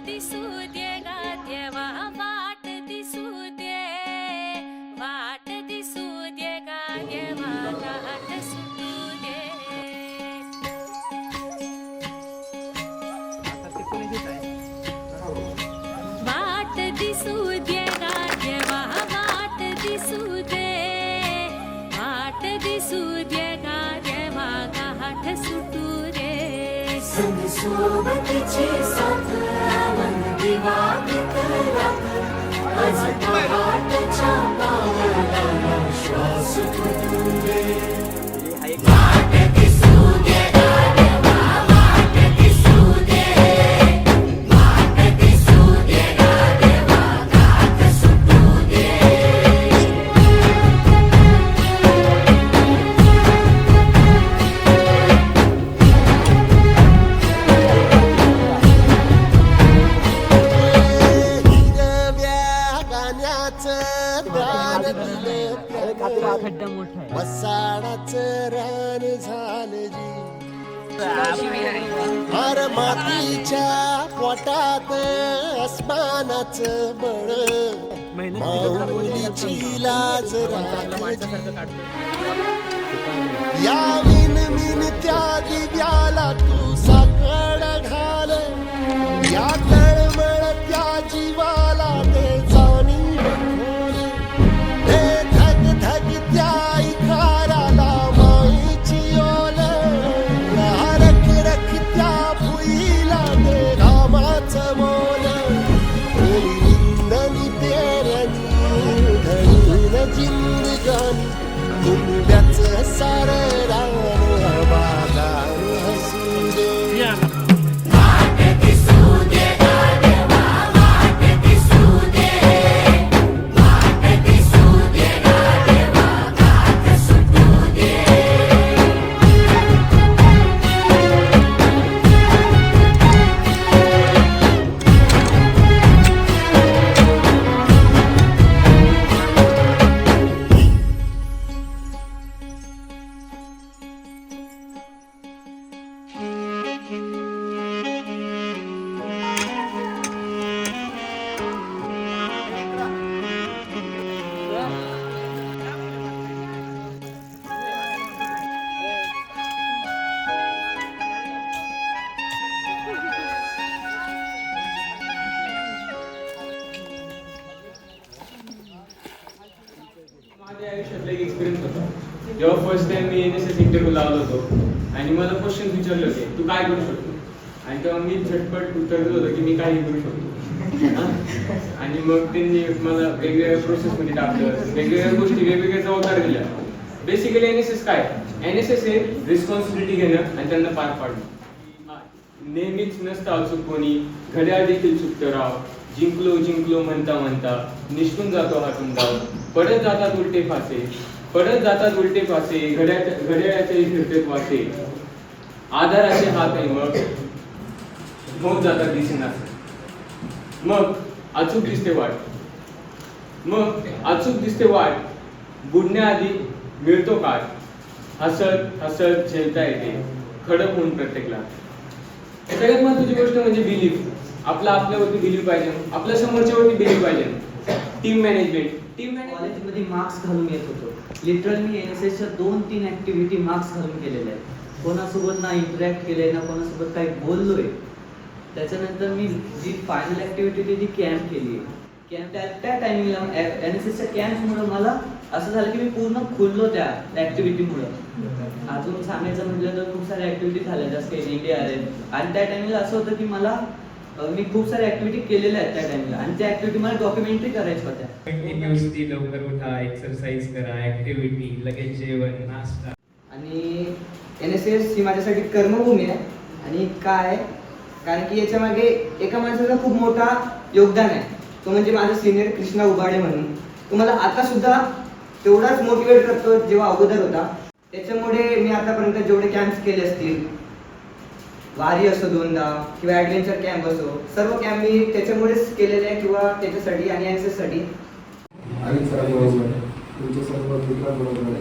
दिसू दे गा देवा वाट दिसू दे वाट दिसू दे गा देवा गाठ सुटू दे वाट दिसू दे गा देवा वाट दिसू दे वाट दिसू दे गा देवा गाठ सुटू दे संग सोबतीची साथ मन दिवाळीत रात आज पहाटच्या पावलाला श्वास फुटू दे वाट दिसू दे गा देवा वाट दिसू दे वाट दिसू दे गा देवा गाठ सुटू दे खड्डा मोठा आहे वसाडाचं रान झालं जी हर मातीच्या पोटात अस्मानाचं बळ माऊलीची लाज या विन विन त्या दिव्याला तू साकड घाल या तळमळ त्या जीवाला ते जाणी खोल हे धग धग त्या इकाराला माईची ओल रख रख त्या भुईला ते रामाचं मोल निंदनी तेऱ्यानी धरून जिंदगानी तुंब्याचं सार रान बागा हसू दे वाट दिसू दे गा देवा वाट दिसू दे वाट दिसू दे गा देवा गाठ सुटू दे माझ्या आयुष्यातला एक एक्सपिरियन्स होता जेव्हा फर्स्ट टाइम मी NSS इंटरव्ह्यू लावलो होतो आणि मला क्वेश्चन विचारले होते तू काय करू शकतो आणि तेव्हा मी झटपट उत्तर दिलं होतं की मी काही करू शकतो आणि मग त्यांनी मला वेगवेगळ्या प्रोसेसमध्ये टाकलं वेगवेगळ्या गोष्टी वेगवेगळ्या जबाबदार दिल्या बेसिकली NSS काय NSS हे रिस्पॉन्सिबिलिटी घेणं आणि त्यांना पार पाडणं नेहमीच नसतं अचूक कोणी घड्याळ देखील चुकतं राव जिंकलो जिंकलो म्हणता म्हणता निष्ठून जातो हातून डाव पडत जातात उलटे फासे पडत जातात उलटे फासे घड्याळाचे फिरतेत वासे आधाराचे हात आहे मग होत जातात दिसेनास मग अचूक दिसते वाट बुडण्याआधी मिळतो काळ हसत हसत झेलता येते खडक होऊन प्रत्येकला सगळ्यात महत्त्वाची गोष्ट म्हणजे बिलीफ आपल्यावरती बिलीव पाहिजे आपल्या समोरच्यावरती बिलीव पाहिजे टीम मॅनेजमेंट कॉलेजमध्ये मार्क्स घालून येत होतो लिटरली मी NSSच्या 2-3 ऍक्टिव्हिटी मार्क्स घालून केलेल्या आहेत कोणासोबत ना इंटरॅक्ट केलंय ना कोणासोबत काही बोललोय त्याच्यानंतर मी जी फायनल ऍक्टिव्हिटी होती ती कॅम्प केली कॅम्प त्या टायमिंगला NSSच्या कॅम्पमुळे मला असं झालं की मी पूर्ण खुललो त्या ऍक्टिव्हिटीमुळे अजून सांगायचं म्हटलं तर खूप साऱ्या ऍक्टिव्हिटी झाल्या जसं की NDRF आणि त्या टायमिंगला असं होतं की मला मी खूप साऱ्या ऍक्टिव्हिटी केलेल्या आहेत त्या टाइमला आणि त्या ऍक्टिव्हिटी मला डॉक्युमेंटरी करायच्या होत्या कंटिन्युअसली लवकर उठा एक्सरसाइज करा ऍक्टिव्हिटी लगेच जेवण नाश्ता आणि NSS ही माझ्यासाठी कर्मभूमी आहे आणि काय कारण की याच्या मागे एका माणसाचा खूप मोठा योगदान आहे तो म्हणजे माझा सिनियर कृष्णा उबाडे म्हणून तो मला आता सुद्धा तेवढाच मोटिवेट करतो जेव्हा अगोदर होता त्याच्यामुळे मी आतापर्यंत जेवढे कॅम्प्स केले असतील वारी असो 2दा किंवा ॲडव्हेंचर कॅम्प असो सर्व कॅम्प मी त्याच्यामुळेच केलेले आहे किंवा त्याच्यासाठी आणि NSS साठी आणि सरांबरोबर तुमच्या सर्व मित्रांबरोबर